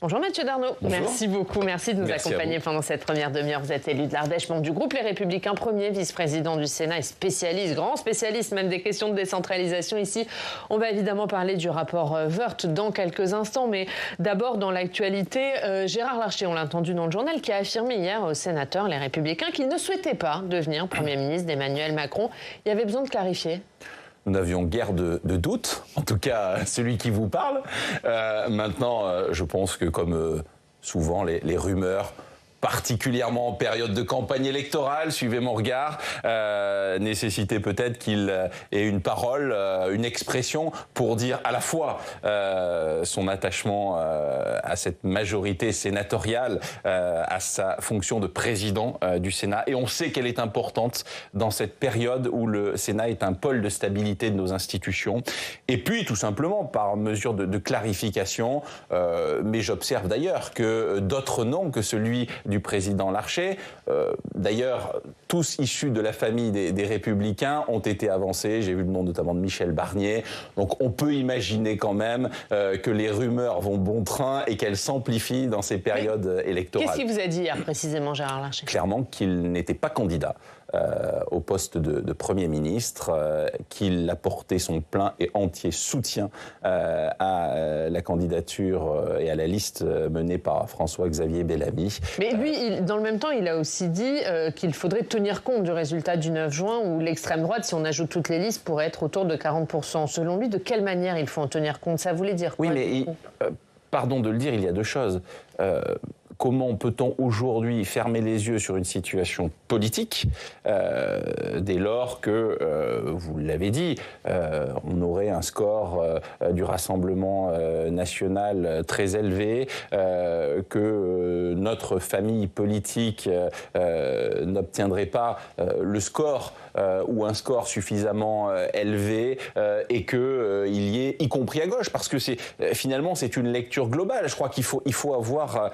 Bonjour Mathieu Darnaud. Bonjour. Merci beaucoup, merci de nous accompagner pendant cette première demi-heure. Vous êtes élu de l'Ardèche, membre du groupe Les Républicains, premier vice-président du Sénat et spécialiste, grand spécialiste même des questions de décentralisation ici. On va évidemment parler du rapport Woerth dans quelques instants, mais d'abord dans l'actualité, Gérard Larcher, on l'a entendu dans le journal, qui a affirmé hier aux sénateurs Les Républicains qu'il ne souhaitait pas devenir Premier ministre d'Emmanuel Macron. Il y avait besoin de clarifier. Nous n'avions guère de doute, en tout cas celui qui vous parle. Maintenant, je pense que comme souvent les rumeurs, particulièrement en période de campagne électorale, suivez mon regard, nécessitait peut-être qu'il ait une parole, une expression pour dire à la fois son attachement à cette majorité sénatoriale, à sa fonction de président du Sénat. Et on sait qu'elle est importante dans cette période où le Sénat est un pôle de stabilité de nos institutions. Et puis, tout simplement, par mesure de clarification, mais j'observe d'ailleurs que d'autres noms que celui du président Larcher, d'ailleurs tous issus de la famille des Républicains, ont été avancés. J'ai vu le nom notamment de Michel Barnier. Donc on peut imaginer quand même que les rumeurs vont bon train et qu'elles s'amplifient dans ces périodes électorales. Qu'est-ce qu'il vous a dit hier précisément, Gérard Larcher ? Clairement qu'il n'était pas candidat au poste de Premier ministre, qu'il apportait son plein et entier soutien à la candidature et à la liste menée par François-Xavier Bellamy. Mais lui, dans le même temps, il a aussi dit qu'il faudrait tenir compte du résultat du 9 juin où l'extrême droite, si on ajoute toutes les listes, pourrait être autour de 40%. Selon lui, de quelle manière il faut en tenir compte ? Ça voulait dire quoi ? Oui, mais pardon de le dire, il y a deux choses. Comment peut-on aujourd'hui fermer les yeux sur une situation politique dès lors que, vous l'avez dit, on aurait un score du Rassemblement national très élevé, que notre famille politique n'obtiendrait pas le score ou un score suffisamment élevé et qu'il y ait, y compris à gauche, parce que finalement c'est une lecture globale. Je crois qu'il faut avoir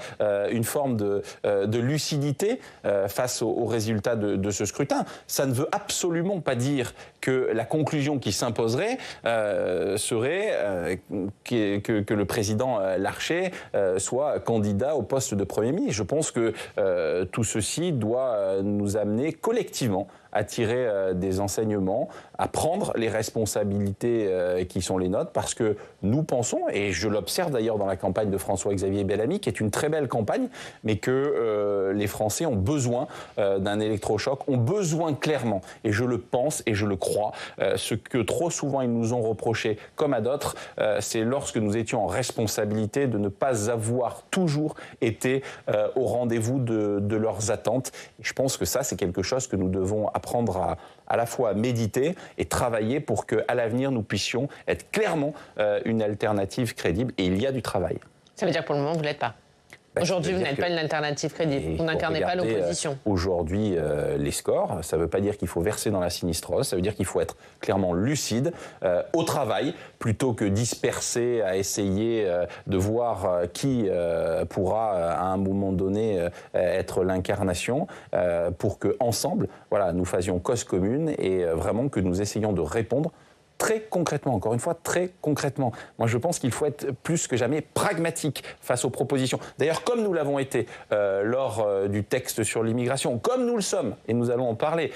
une forme de lucidité face aux résultats de ce scrutin. Ça ne veut absolument pas dire que la conclusion qui s'imposerait serait que le président Larcher soit candidat au poste de Premier ministre. Je pense que tout ceci doit nous amener collectivement à tirer des enseignements, à prendre les responsabilités qui sont les nôtres, parce que nous pensons, et je l'observe d'ailleurs dans la campagne de François-Xavier Bellamy, qui est une très belle campagne, mais que les Français ont besoin d'un électrochoc, ont besoin clairement, et je le pense et je le crois, ce que trop souvent ils nous ont reproché, comme à d'autres, c'est lorsque nous étions en responsabilité de ne pas avoir toujours été au rendez-vous de leurs attentes. Et je pense que ça, c'est quelque chose que nous devons apprendre à la fois à méditer et travailler pour qu'à l'avenir, nous puissions être clairement une alternative crédible. Et il y a du travail. Ça veut dire que pour le moment, vous ne l'êtes pas. Aujourd'hui, vous n'êtes pas une alternative crédible. Vous n'incarnez pas l'opposition. Aujourd'hui, les scores, ça ne veut pas dire qu'il faut verser dans la sinistrose, ça veut dire qu'il faut être clairement lucide au travail, plutôt que disperser à essayer de voir qui pourra à un moment donné être l'incarnation, pour que ensemble, voilà, nous fassions cause commune et vraiment que nous essayions de répondre très concrètement, encore une fois, très concrètement. Moi, je pense qu'il faut être plus que jamais pragmatique face aux propositions. D'ailleurs, comme nous l'avons été lors du texte sur l'immigration, comme nous le sommes, et nous allons en parler,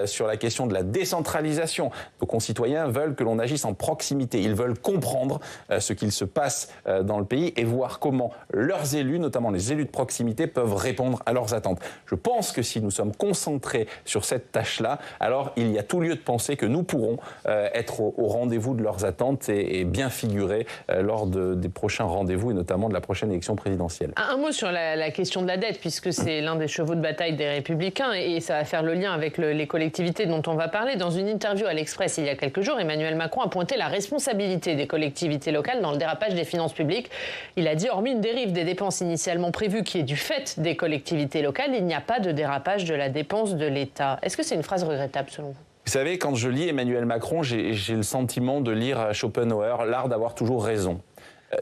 sur la question de la décentralisation, nos concitoyens veulent que l'on agisse en proximité. Ils veulent comprendre ce qu'il se passe dans le pays et voir comment leurs élus, notamment les élus de proximité, peuvent répondre à leurs attentes. Je pense que si nous sommes concentrés sur cette tâche-là, alors il y a tout lieu de penser que nous pourrons être au rendez-vous de leurs attentes et bien figurer lors des prochains rendez-vous et notamment de la prochaine élection présidentielle. Un mot sur la question de la dette, puisque c'est l'un des chevaux de bataille des Républicains et ça va faire le lien avec les collectivités dont on va parler. Dans une interview à l'Express il y a quelques jours, Emmanuel Macron a pointé la responsabilité des collectivités locales dans le dérapage des finances publiques. Il a dit, hormis une dérive des dépenses initialement prévues qui est du fait des collectivités locales, il n'y a pas de dérapage de la dépense de l'État. Est-ce que c'est une phrase regrettable selon vous ? Vous savez, quand je lis Emmanuel Macron, j'ai le sentiment de lire Schopenhauer, l'art d'avoir toujours raison.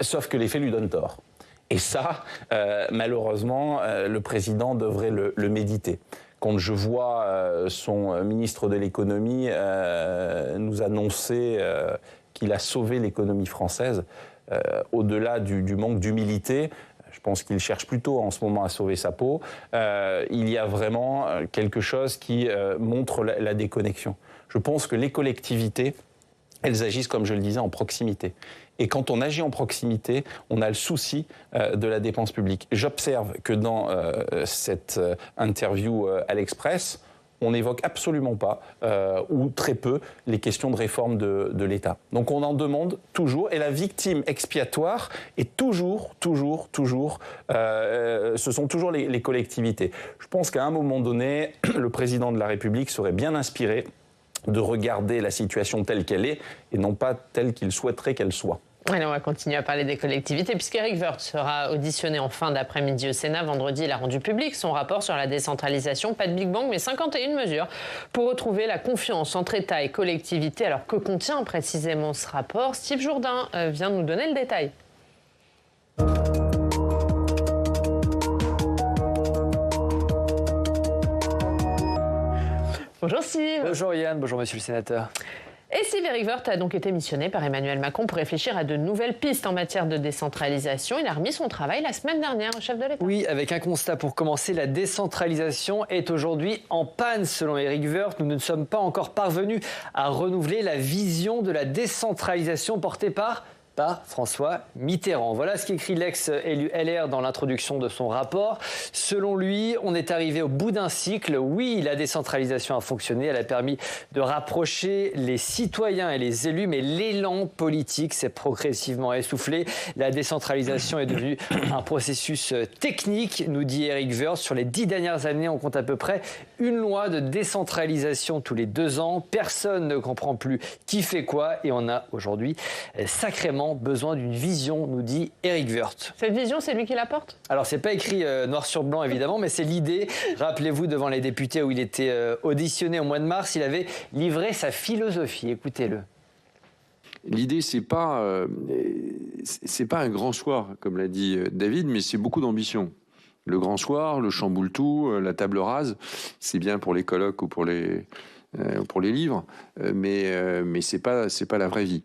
Sauf que les faits lui donnent tort. Et ça, malheureusement, le président devrait le méditer. Quand je vois son ministre de l'économie nous annoncer qu'il a sauvé l'économie française, au-delà du manque d'humilité, Je pense qu'il cherche plutôt en ce moment à sauver sa peau. Il y a vraiment quelque chose qui montre la déconnexion. Je pense que les collectivités, elles agissent, comme je le disais, en proximité. Et quand on agit en proximité, on a le souci de la dépense publique. J'observe que dans cette interview à l'Express, on n'évoque absolument pas, ou très peu, les questions de réforme de l'État. Donc on en demande toujours, et la victime expiatoire est toujours, ce sont toujours les collectivités. Je pense qu'à un moment donné, le président de la République serait bien inspiré de regarder la situation telle qu'elle est, et non pas telle qu'il souhaiterait qu'elle soit. Allez, on va continuer à parler des collectivités, puisqu'Éric Woerth sera auditionné en fin d'après-midi au Sénat. Vendredi, il a rendu public son rapport sur la décentralisation. Pas de Big Bang, mais 51 mesures pour retrouver la confiance entre État et collectivités. Alors, que contient précisément ce rapport? Steve Jourdain vient de nous donner le détail. Bonjour Steve. Bonjour Yann, bonjour monsieur le sénateur. Et Steve, Éric Woerth a donc été missionné par Emmanuel Macron pour réfléchir à de nouvelles pistes en matière de décentralisation. Il a remis son travail la semaine dernière au chef de l'État. Oui, avec un constat pour commencer, la décentralisation est aujourd'hui en panne selon Éric Woerth. Nous ne sommes pas encore parvenus à renouveler la vision de la décentralisation portée par François Mitterrand. Voilà ce qu'écrit l'ex-élu LR dans l'introduction de son rapport. Selon lui, on est arrivé au bout d'un cycle. Oui, la décentralisation a fonctionné, elle a permis de rapprocher les citoyens et les élus, mais l'élan politique s'est progressivement essoufflé. La décentralisation est devenue un processus technique, nous dit Éric Woerth. Sur les 10 dernières années, on compte à peu près une loi de décentralisation tous les 2 ans. Personne ne comprend plus qui fait quoi et on a aujourd'hui sacrément besoin d'une vision, nous dit Éric Woerth. Cette vision, c'est lui qui la porte? Alors, c'est pas écrit noir sur blanc, évidemment, mais c'est l'idée. Rappelez-vous, devant les députés où il était auditionné au mois de mars, il avait livré sa philosophie. Écoutez-le. L'idée, c'est pas un grand soir, comme l'a dit David, mais c'est beaucoup d'ambition. Le grand soir, le chamboule tout, la table rase, c'est bien pour les colloques ou pour les livres, mais c'est pas la vraie vie.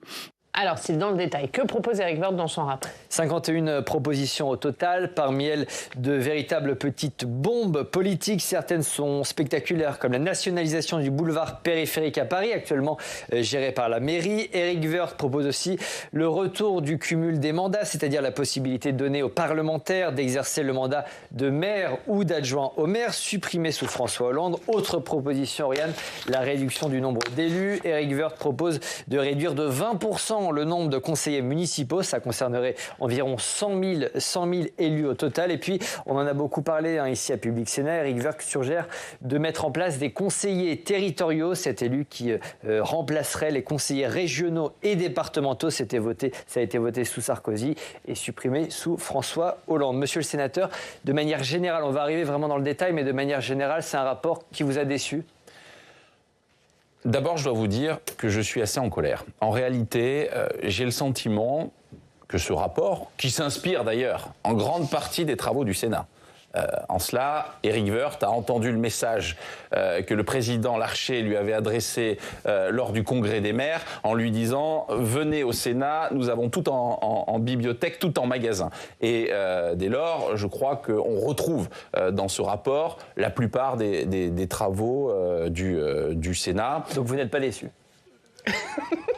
Alors, c'est dans le détail. Que propose Éric Woerth dans son rapport? 51 propositions au total, parmi elles de véritables petites bombes politiques. Certaines sont spectaculaires, comme la nationalisation du boulevard périphérique à Paris, actuellement géré par la mairie. Éric Woerth propose aussi le retour du cumul des mandats, c'est-à-dire la possibilité donnée aux parlementaires d'exercer le mandat de maire ou d'adjoint au maire, supprimé sous François Hollande. Autre proposition, Oriane, la réduction du nombre d'élus. Éric Woerth propose de réduire de 20% le nombre de conseillers municipaux. Ça concernerait environ 100 000 élus au total. Et puis, on en a beaucoup parlé ici à Public Sénat. Éric Woerth suggère de mettre en place des conseillers territoriaux. Cet élu qui remplacerait les conseillers régionaux et départementaux. Ça a été voté sous Sarkozy et supprimé sous François Hollande. Monsieur le sénateur, de manière générale, on va arriver vraiment dans le détail, mais de manière générale, c'est un rapport qui vous a déçu? D'abord, je dois vous dire que je suis assez en colère. En réalité, j'ai le sentiment que ce rapport, qui s'inspire d'ailleurs en grande partie des travaux du Sénat, en cela, Éric Woerth a entendu le message que le président Larcher lui avait adressé lors du congrès des maires en lui disant « Venez au Sénat, nous avons tout en bibliothèque, tout en magasin ». Et dès lors, je crois qu'on retrouve dans ce rapport la plupart des travaux du Sénat. Donc vous n'êtes pas déçu?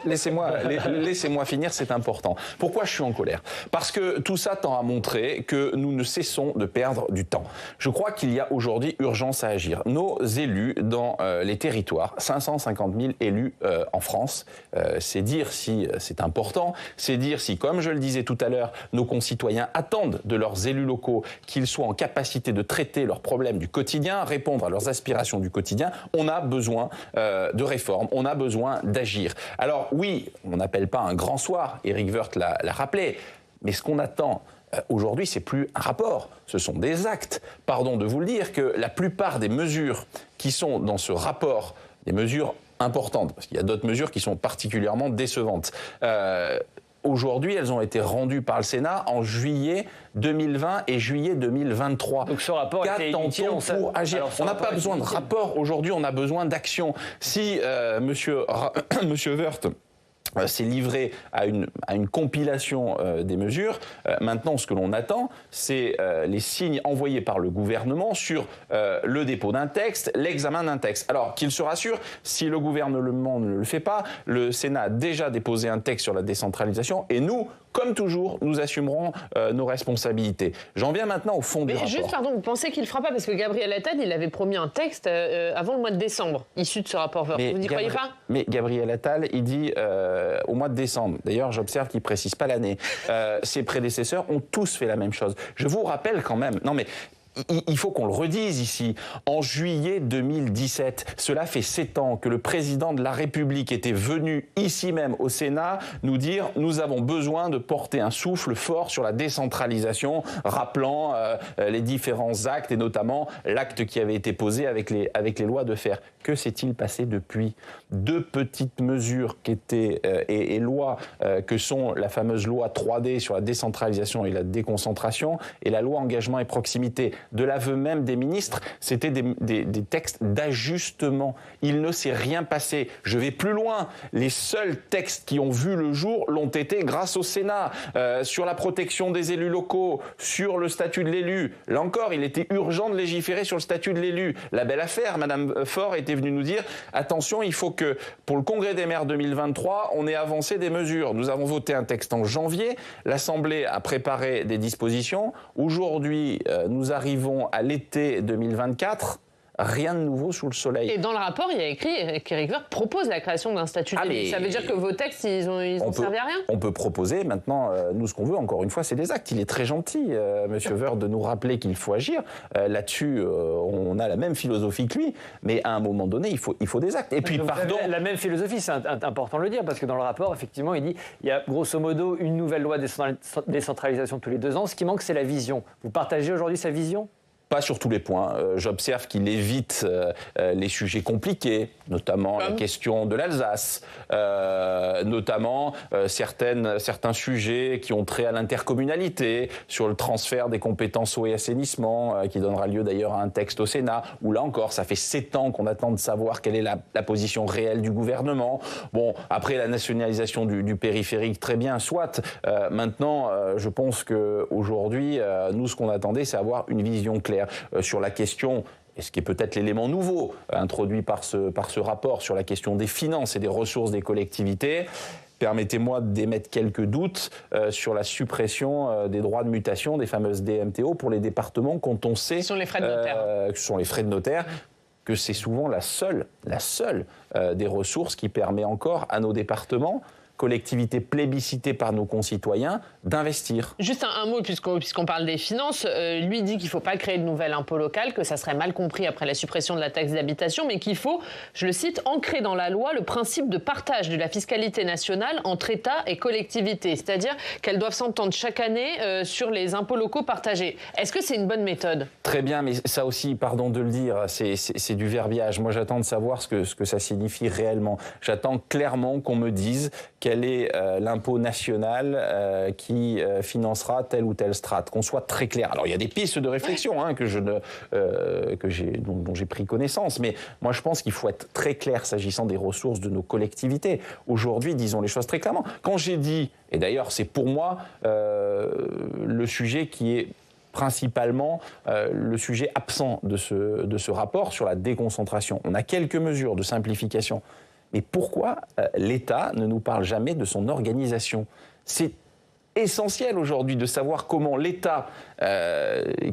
Laissez-moi finir, c'est important. Pourquoi je suis en colère? Parce que tout ça tend à montrer que nous ne cessons de perdre du temps. Je crois qu'il y a aujourd'hui urgence à agir. Nos élus dans les territoires, 550 000 élus en France, c'est dire si c'est important, c'est dire si, comme je le disais tout à l'heure, nos concitoyens attendent de leurs élus locaux qu'ils soient en capacité de traiter leurs problèmes du quotidien, répondre à leurs aspirations du quotidien. On a besoin de réformes, on a besoin d'agir. Alors oui, on n'appelle pas un grand soir, Éric Woerth l'a rappelé, mais ce qu'on attend aujourd'hui, c'est plus un rapport, ce sont des actes. Pardon de vous le dire que la plupart des mesures qui sont dans ce rapport, des mesures importantes, parce qu'il y a d'autres mesures qui sont particulièrement décevantes, aujourd'hui, elles ont été rendues par le Sénat en juillet 2020 et juillet 2023. Donc ce rapport était inutile pour agir. On n'a pas besoin de rapport aujourd'hui, on a besoin d'action. Si Monsieur Woerth s'est livré à une compilation des mesures. Maintenant, ce que l'on attend, c'est les signes envoyés par le gouvernement sur le dépôt d'un texte, l'examen d'un texte. Alors, qu'il se rassure, si le gouvernement ne le fait pas, le Sénat a déjà déposé un texte sur la décentralisation et nous, comme toujours, nous assumerons nos responsabilités. J'en viens maintenant au fond du rapport. Juste, pardon, vous pensez qu'il ne le fera pas? Parce que Gabriel Attal, il avait promis un texte avant le mois de décembre, issu de ce rapport. Vous n'y croyez pas? Mais Gabriel Attal, il dit au mois de décembre. D'ailleurs, j'observe qu'il ne précise pas l'année. Ses prédécesseurs ont tous fait la même chose. Je vous rappelle quand même... Non mais... Il faut qu'on le redise ici. En juillet 2017, cela fait 7 ans que le président de la République était venu ici même au Sénat nous dire « Nous avons besoin de porter un souffle fort sur la décentralisation », rappelant les différents actes et notamment l'acte qui avait été posé avec les lois de fer. Que s'est-il passé depuis? 2 petites mesures qui étaient et lois que sont la fameuse loi 3D sur la décentralisation et la déconcentration et la loi engagement et proximité. De l'aveu même des ministres, c'était des textes d'ajustement. Il ne s'est rien passé. Je vais plus loin. Les seuls textes qui ont vu le jour l'ont été grâce au Sénat, sur la protection des élus locaux, sur le statut de l'élu. Là encore, il était urgent de légiférer sur le statut de l'élu. La belle affaire, Madame Faure était venue nous dire « Attention, il faut que pour le Congrès des maires 2023, on ait avancé des mesures. » Nous avons voté un texte en janvier. L'Assemblée a préparé des dispositions. Aujourd'hui, nous arrivons à l'été 2024, rien de nouveau sous le soleil. Et dans le rapport, il y a écrit qu'Éric Woerth propose la création d'un statut d'élu. Ça veut dire que vos textes, ils ont servi à rien? On peut proposer. Maintenant, nous, ce qu'on veut, encore une fois, c'est des actes. Il est très gentil, Monsieur Woerth, de nous rappeler qu'il faut agir. Là-dessus, on a la même philosophie que lui. Mais à un moment donné, il faut des actes. Et puis, pardon... La même philosophie, c'est important de le dire, parce que dans le rapport, effectivement, il dit il y a grosso modo une nouvelle loi de décentralisation tous les 2 ans. Ce qui manque, c'est la vision. Vous partagez aujourd'hui sa vision? Pas sur tous les points. J'observe qu'il évite les sujets compliqués, notamment la question de l'Alsace, notamment certains sujets qui ont trait à l'intercommunalité, sur le transfert des compétences eau et assainissement, qui donnera lieu d'ailleurs à un texte au Sénat, où là encore, ça fait 7 ans qu'on attend de savoir quelle est la position réelle du gouvernement. Bon, après la nationalisation du périphérique, très bien, soit. Maintenant, je pense qu'aujourd'hui, nous, ce qu'on attendait, c'est avoir une vision claire. Sur la question, et ce qui est peut-être l'élément nouveau introduit par ce rapport, sur la question des finances et des ressources des collectivités, permettez-moi d'émettre quelques doutes sur la suppression des droits de mutation, des fameuses DMTO pour les départements, quand on sait... Ce sont les frais de notaire. Ce sont les frais de notaire, que c'est souvent la seule des ressources qui permet encore à nos départements, collectivité plébiscitée par nos concitoyens, d'investir. Juste un mot, puisqu'on parle des finances. Lui dit qu'il ne faut pas créer de nouvel impôt local, que ça serait mal compris après la suppression de la taxe d'habitation, mais qu'il faut, je le cite, ancrer dans la loi le principe de partage de la fiscalité nationale entre État et collectivités, c'est-à-dire qu'elles doivent s'entendre chaque année sur les impôts locaux partagés. Est-ce que c'est une bonne méthode? Très bien, mais ça aussi, pardon de le dire, c'est du verbiage. Moi, j'attends de savoir ce que ça signifie réellement. J'attends clairement qu'on me dise quel est l'impôt national qui financera telle ou telle strate, qu'on soit très clair. Alors il y a des pistes de réflexion dont j'ai pris connaissance, mais moi je pense qu'il faut être très clair s'agissant des ressources de nos collectivités. Aujourd'hui, disons les choses très clairement. Quand j'ai dit, et d'ailleurs c'est pour moi le sujet qui est principalement le sujet absent de ce rapport sur la déconcentration. On a quelques mesures de simplification. Mais pourquoi l'État ne nous parle jamais de son organisation? C'est essentiel aujourd'hui de savoir comment l'État,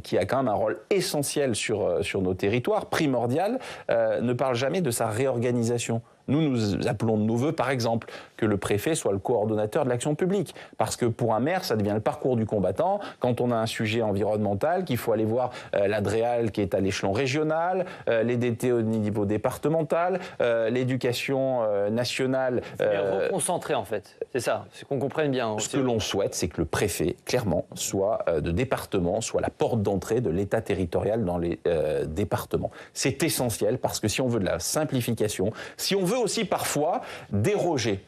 qui a quand même un rôle essentiel sur nos territoires, primordial, ne parle jamais de sa réorganisation. Nous appelons de nos voeux, par exemple, que le préfet soit le coordonnateur de l'action publique. Parce que pour un maire, ça devient le parcours du combattant. Quand on a un sujet environnemental, qu'il faut aller voir l'ADREAL qui est à l'échelon régional, les DT au niveau départemental, l'éducation nationale... reconcentrer, en fait. C'est ça, c'est qu'on comprenne bien. Ce que l'on souhaite, c'est que le préfet, clairement, soit de département, soit la porte d'entrée de l'État territorial dans les départements. C'est essentiel parce que si on veut de la simplification, si on veut aussi parfois déroger.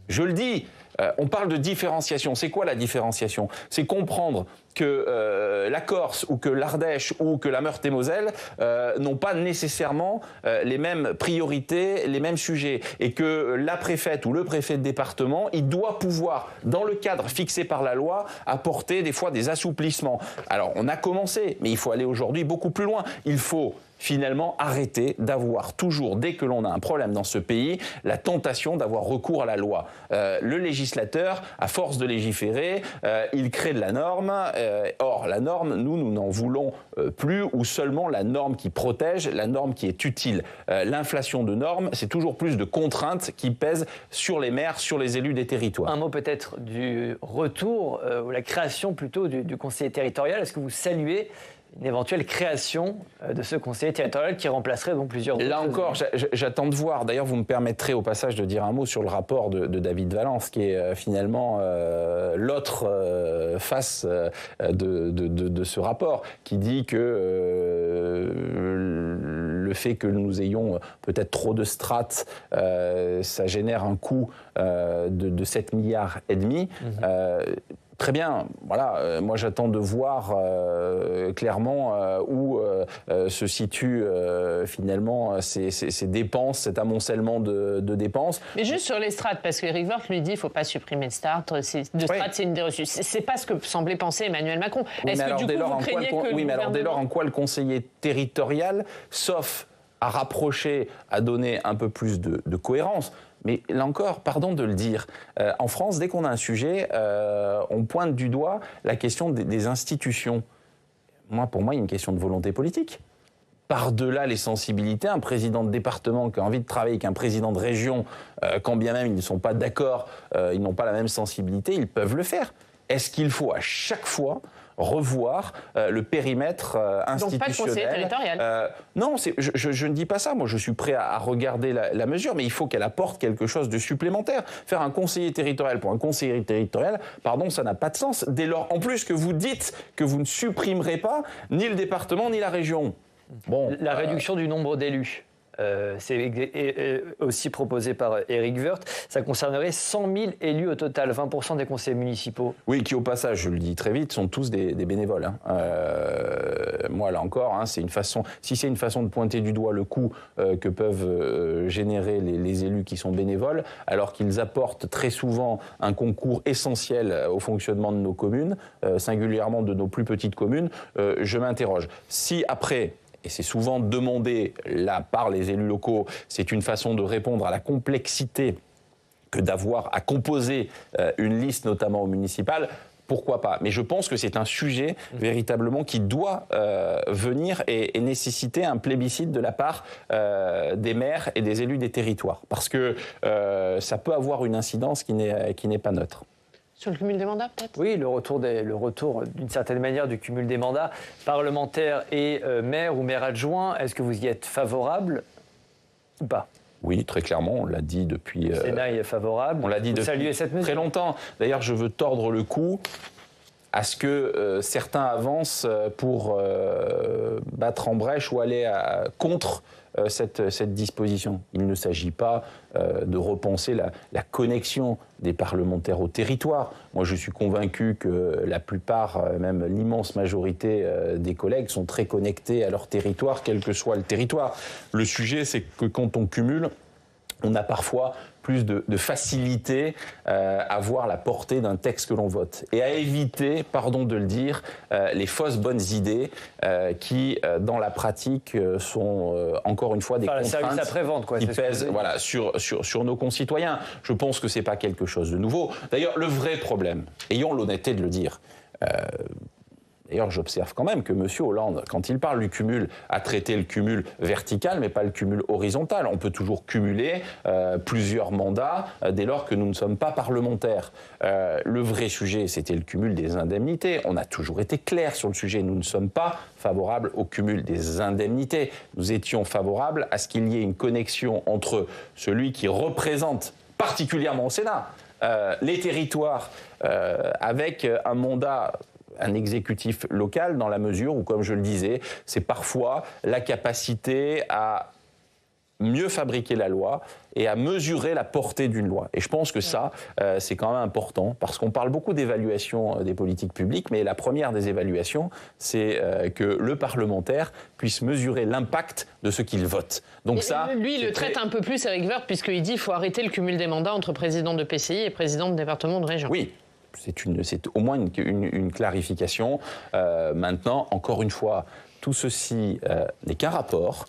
Je le dis, On parle de différenciation. C'est quoi la différenciation? C'est comprendre que la Corse ou que l'Ardèche ou que la Meurthe-et-Moselle n'ont pas nécessairement les mêmes priorités, les mêmes sujets, et que la préfète ou le préfet de département, il doit pouvoir, dans le cadre fixé par la loi, apporter des fois des assouplissements. Alors on a commencé, mais il faut aller aujourd'hui beaucoup plus loin. Il faut finalement arrêter d'avoir toujours, dès que l'on a un problème dans ce pays, la tentation d'avoir recours à la loi. Le législateur, à force de légiférer, il crée de la norme. Or, la norme, nous n'en voulons plus, ou seulement la norme qui protège, la norme qui est utile. L'inflation de normes, c'est toujours plus de contraintes qui pèsent sur les maires, sur les élus des territoires. Un mot peut-être du retour, ou la création plutôt du conseiller territorial. Est-ce que vous saluez une éventuelle création de ce conseiller territorial qui remplacerait donc plusieurs... Là encore, j'attends de voir. D'ailleurs, vous me permettrez au passage de dire un mot sur le rapport de David Valence, qui est finalement l'autre face de ce rapport, qui dit que le fait que nous ayons peut-être trop de strates, ça génère un coût de 7 milliards et demi. Très bien, voilà, moi j'attends de voir clairement où se situent finalement ces dépenses, cet amoncellement de dépenses. Mais juste sur les strates, parce qu'Éric Woerth lui dit qu'il ne faut pas supprimer de strates, c'est une des reçues. C'est pas ce que semblait penser Emmanuel Macron. Oui, Est-ce que du coup vous craignez que mais alors dès lors en quoi le conseiller territorial, sauf à rapprocher, à donner un peu plus de cohérence. Mais là encore, pardon de le dire, en France, dès qu'on a un sujet, on pointe du doigt la question des institutions. Pour moi, il y a une question de volonté politique. Par-delà les sensibilités, un président de département qui a envie de travailler avec un président de région, quand bien même ils ne sont pas d'accord, ils n'ont pas la même sensibilité, ils peuvent le faire. Est-ce qu'il faut à chaque fois revoir le périmètre institutionnel? Donc pas de conseiller territorial. Non, je ne dis pas ça. Moi, je suis prêt à regarder la mesure, mais il faut qu'elle apporte quelque chose de supplémentaire. Faire un conseiller territorial pour un conseiller territorial, pardon, ça n'a pas de sens. Dès lors, en plus que vous dites que vous ne supprimerez pas ni le département ni la région. Bon, la réduction du nombre d'élus. C'est aussi proposé par Éric Woerth. Ça concernerait 100 000 élus au total, 20% des conseillers municipaux. Oui, qui au passage, je le dis très vite, sont tous des bénévoles. Moi, là encore, c'est une façon. Si c'est une façon de pointer du doigt le coût que peuvent générer les élus qui sont bénévoles, alors qu'ils apportent très souvent un concours essentiel au fonctionnement de nos communes, singulièrement de nos plus petites communes, je m'interroge. Si après, et c'est souvent demandé là par les élus locaux, c'est une façon de répondre à la complexité que d'avoir à composer une liste, notamment au municipal, pourquoi pas? Mais je pense que c'est un sujet véritablement qui doit venir et nécessiter un plébiscite de la part des maires et des élus des territoires. Parce que ça peut avoir une incidence qui n'est pas neutre. Sur le cumul des mandats, peut-être? Oui, le retour d'une certaine manière du cumul des mandats parlementaires et maire ou maire adjoint. Est-ce que vous y êtes favorable ou pas? Oui, très clairement, on l'a dit depuis... Le Sénat est favorable. On l'a dit depuis très longtemps. D'ailleurs, je veux tordre le cou à ce que certains avancent pour battre en brèche ou aller contre cette disposition. Il ne s'agit pas de repenser la connexion des parlementaires au territoire. Moi, je suis convaincu que la plupart, même l'immense majorité des collègues sont très connectés à leur territoire, quel que soit le territoire. Le sujet, c'est que quand on cumule, on a parfois plus de facilité à voir la portée d'un texte que l'on vote. Et à éviter, pardon de le dire, les fausses bonnes idées qui, dans la pratique, sont encore une fois des contraintes après-vente, quoi, qui pèsent sur nos concitoyens. Je pense que ce n'est pas quelque chose de nouveau. D'ailleurs, le vrai problème, ayons l'honnêteté de le dire, d'ailleurs, j'observe quand même que M. Hollande, quand il parle du cumul, a traité le cumul vertical, mais pas le cumul horizontal. On peut toujours cumuler plusieurs mandats dès lors que nous ne sommes pas parlementaires. Le vrai sujet, c'était le cumul des indemnités. On a toujours été clair sur le sujet. Nous ne sommes pas favorables au cumul des indemnités. Nous étions favorables à ce qu'il y ait une connexion entre celui qui représente particulièrement au Sénat les territoires avec un mandat, un exécutif local, dans la mesure où, comme je le disais, c'est parfois la capacité à mieux fabriquer la loi et à mesurer la portée d'une loi. Et je pense que ça, c'est quand même important, parce qu'on parle beaucoup d'évaluation des politiques publiques, mais la première des évaluations, c'est que le parlementaire puisse mesurer l'impact de ce qu'il vote. Donc et ça, lui, il le traite un peu plus, Éric Woerth, puisqu'il dit qu'il faut arrêter le cumul des mandats entre président de PCI et président de département de région. Oui. C'est au moins une clarification. Maintenant, encore une fois, tout ceci n'est qu'un rapport.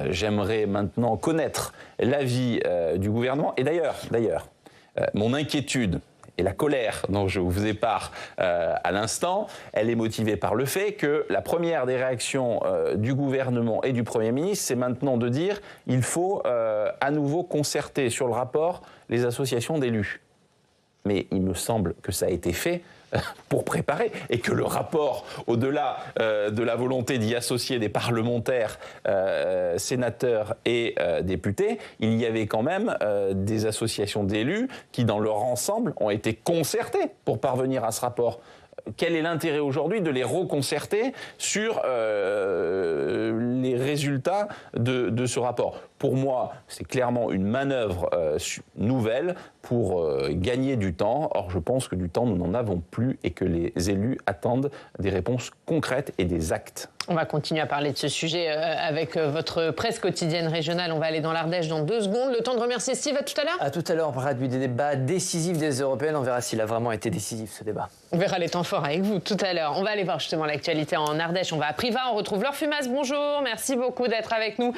J'aimerais maintenant connaître l'avis du gouvernement. Et d'ailleurs, mon inquiétude et la colère dont je vous faisais part à l'instant, elle est motivée par le fait que la première des réactions du gouvernement et du Premier ministre, c'est maintenant de dire qu'il faut à nouveau concerter sur le rapport les associations d'élus. Mais il me semble que ça a été fait pour préparer et que le rapport, au-delà de la volonté d'y associer des parlementaires, sénateurs et députés, il y avait quand même des associations d'élus qui, dans leur ensemble, ont été concertées pour parvenir à ce rapport. Quel est l'intérêt aujourd'hui de les reconcerter sur les résultats de ce rapport ? Pour moi, c'est clairement une manœuvre nouvelle pour gagner du temps. Or, je pense que du temps, nous n'en avons plus et que les élus attendent des réponses concrètes et des actes. On va continuer à parler de ce sujet avec votre presse quotidienne régionale. On va aller dans l'Ardèche dans 2 secondes. Le temps de remercier Steve. À tout à l'heure. À tout à l'heure, on parlera du débat décisif des européennes. On verra s'il a vraiment été décisif, ce débat. On verra les temps forts avec vous tout à l'heure. On va aller voir justement l'actualité en Ardèche. On va à Privas. On retrouve Laure Fumas. Bonjour. Merci beaucoup d'être avec nous.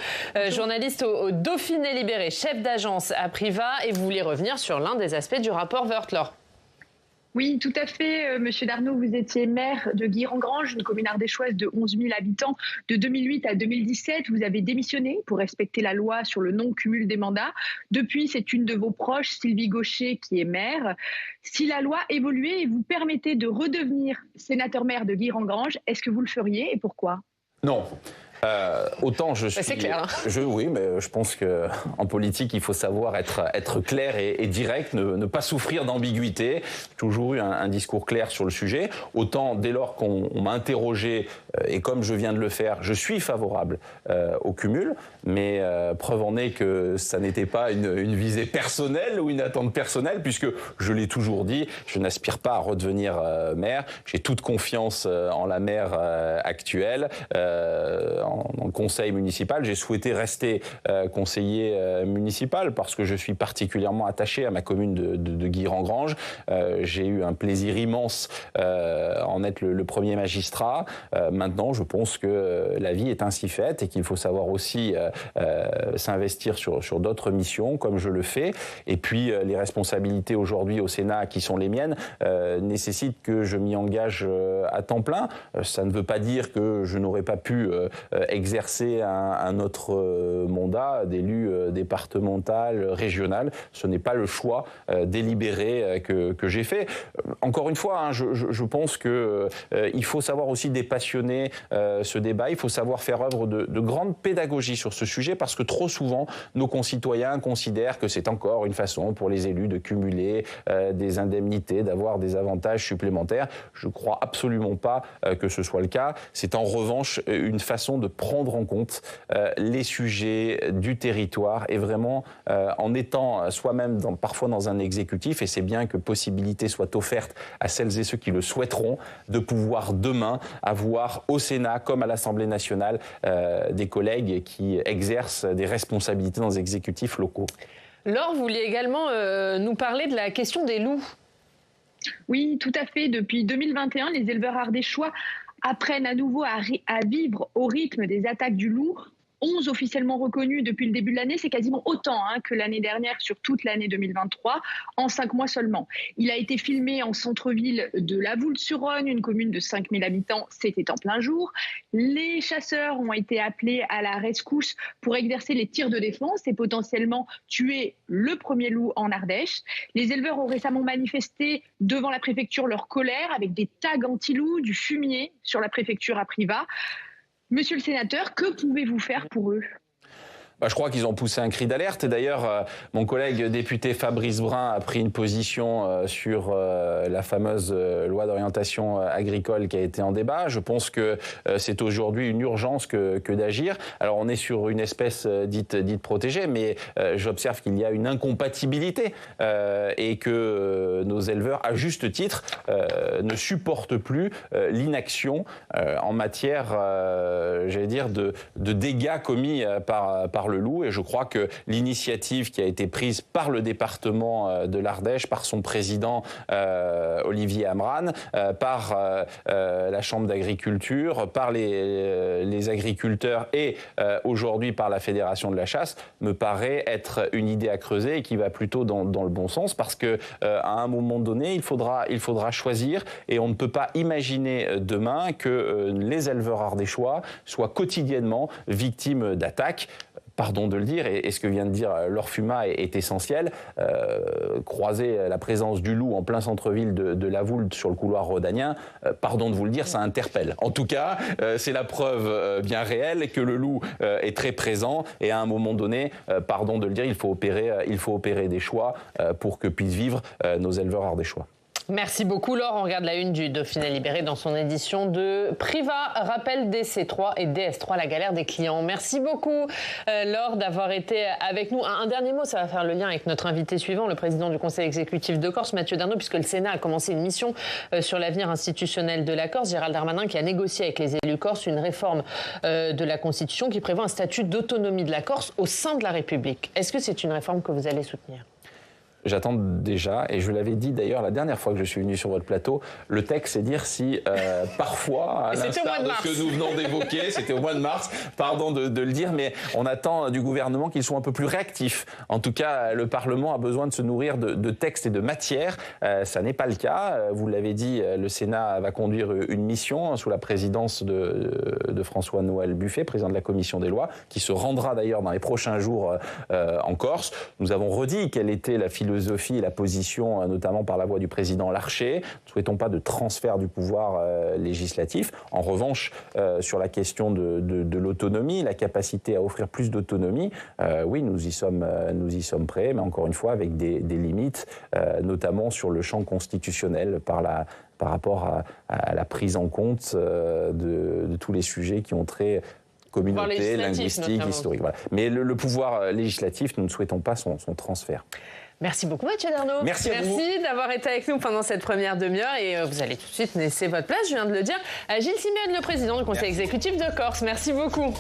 Journaliste au Dauphiné Libéré, chef d'agence à Privas. Et vous voulez revenir sur l'un des aspects du rapport Woerth, Laure. Oui, tout à fait. Monsieur Darnaud, vous étiez maire de Guire-en-Grange, une commune ardéchoise de 11 000 habitants. De 2008 à 2017, vous avez démissionné pour respecter la loi sur le non-cumul des mandats. Depuis, c'est une de vos proches, Sylvie Gaucher, qui est maire. Si la loi évoluait et vous permettait de redevenir sénateur-maire de Guire-en-Grange, est-ce que vous le feriez et pourquoi ? Non. Autant je suis. C'est clair. Oui, mais je pense qu'en politique, il faut savoir être clair et direct, ne pas souffrir d'ambiguïté. J'ai toujours eu un discours clair sur le sujet. Autant dès lors qu'on m'a interrogé, et comme je viens de le faire, je suis favorable au cumul, mais preuve en est que ça n'était pas une visée personnelle ou une attente personnelle, puisque je l'ai toujours dit, je n'aspire pas à redevenir maire. J'ai toute confiance en la maire actuelle. Dans le conseil municipal, j'ai souhaité rester conseiller municipal parce que je suis particulièrement attaché à ma commune de Guire-en-Grange. J'ai eu un plaisir immense en être le premier magistrat. Maintenant, je pense que la vie est ainsi faite et qu'il faut savoir aussi s'investir sur d'autres missions, comme je le fais. Et puis, les responsabilités aujourd'hui au Sénat, qui sont les miennes, nécessitent que je m'y engage à temps plein. Ça ne veut pas dire que je n'aurais pas pu exercer un autre mandat d'élu départemental, régional. Ce n'est pas le choix délibéré que j'ai fait. Encore une fois, je pense qu'il faut savoir aussi dépassionner ce débat. Il faut savoir faire œuvre de grande pédagogie sur ce sujet, parce que trop souvent, nos concitoyens considèrent que c'est encore une façon pour les élus de cumuler des indemnités, d'avoir des avantages supplémentaires. Je ne crois absolument pas que ce soit le cas. C'est en revanche une façon de prendre en compte les sujets du territoire et vraiment en étant soi-même parfois dans un exécutif, et c'est bien que possibilité soit offerte à celles et ceux qui le souhaiteront de pouvoir demain avoir au Sénat comme à l'Assemblée nationale des collègues qui exercent des responsabilités dans les exécutifs locaux. Laure, vous vouliez également nous parler de la question des loups. Oui, tout à fait. Depuis 2021, les éleveurs ardéchois apprennent à nouveau à vivre au rythme des attaques du loup. 11 officiellement reconnus depuis le début de l'année, c'est quasiment autant que l'année dernière sur toute l'année 2023, en 5 mois seulement. Il a été filmé en centre-ville de La Voulte-sur-Rhône, une commune de 5000 habitants, c'était en plein jour. Les chasseurs ont été appelés à la rescousse pour exercer les tirs de défense et potentiellement tuer le premier loup en Ardèche. Les éleveurs ont récemment manifesté devant la préfecture leur colère avec des tags anti-loups, du fumier sur la préfecture à Privas. Monsieur le sénateur, que pouvez-vous faire pour eux ? Je crois qu'ils ont poussé un cri d'alerte. Et d'ailleurs, mon collègue député Fabrice Brun a pris une position sur la fameuse loi d'orientation agricole qui a été en débat. Je pense que c'est aujourd'hui une urgence que d'agir. Alors, on est sur une espèce dite protégée, mais j'observe qu'il y a une incompatibilité et que nos éleveurs, à juste titre, ne supportent plus l'inaction en matière, j'allais dire, de dégâts commis par le loup. Et je crois que l'initiative qui a été prise par le département de l'Ardèche, par son président Olivier Amran, par la Chambre d'agriculture, par les agriculteurs et aujourd'hui par la Fédération de la chasse, me paraît être une idée à creuser et qui va plutôt dans le bon sens, parce que à un moment donné, il faudra choisir, et on ne peut pas imaginer demain que les éleveurs ardéchois soient quotidiennement victimes d'attaques. Pardon de le dire, et ce que vient de dire Laure Fumat est essentiel. Croiser la présence du loup en plein centre-ville de La Voulte sur le couloir rhodanien, pardon de vous le dire, ça interpelle. En tout cas, c'est la preuve bien réelle que le loup est très présent, et à un moment donné, pardon de le dire, il faut opérer des choix pour que puissent vivre nos éleveurs ardéchois. Merci beaucoup Laure. On regarde la une du Dauphiné Libéré dans son édition de Priva. Rappel DC3 et DS3, la galère des clients. Merci beaucoup Laure d'avoir été avec nous. Un dernier mot, ça va faire le lien avec notre invité suivant, le président du Conseil exécutif de Corse, Mathieu Darnaud, puisque le Sénat a commencé une mission sur l'avenir institutionnel de la Corse. Gérald Darmanin qui a négocié avec les élus corses une réforme de la Constitution qui prévoit un statut d'autonomie de la Corse au sein de la République. Est-ce que c'est une réforme que vous allez soutenir ? J'attends déjà, et je l'avais dit d'ailleurs la dernière fois que je suis venu sur votre plateau, le texte, c'est dire si parfois, à l'instar de ce que nous venons d'évoquer, c'était au mois de mars, pardon de le dire, mais on attend du gouvernement qu'ils soient un peu plus réactifs. En tout cas, le Parlement a besoin de se nourrir de textes et de matières. Ça n'est pas le cas. Vous l'avez dit, le Sénat va conduire une mission sous la présidence de François-Noël Buffet, président de la Commission des lois, qui se rendra d'ailleurs dans les prochains jours en Corse. Nous avons redit quelle était la philosophie et la position, notamment par la voix du président Larcher. Nous ne souhaitons pas de transfert du pouvoir législatif. En revanche, sur la question de l'autonomie, la capacité à offrir plus d'autonomie, oui, nous y sommes prêts, mais encore une fois avec des limites, notamment sur le champ constitutionnel par rapport à la prise en compte de tous les sujets qui ont trait communauté, linguistique, historique. Voilà. Mais le pouvoir législatif, nous ne souhaitons pas son transfert. Merci beaucoup Mathieu Darnaud. Merci d'avoir été avec nous pendant cette première demi-heure, et vous allez tout de suite laisser votre place, je viens de le dire, à Gilles Siméon, le président du Conseil exécutif de Corse. Merci beaucoup.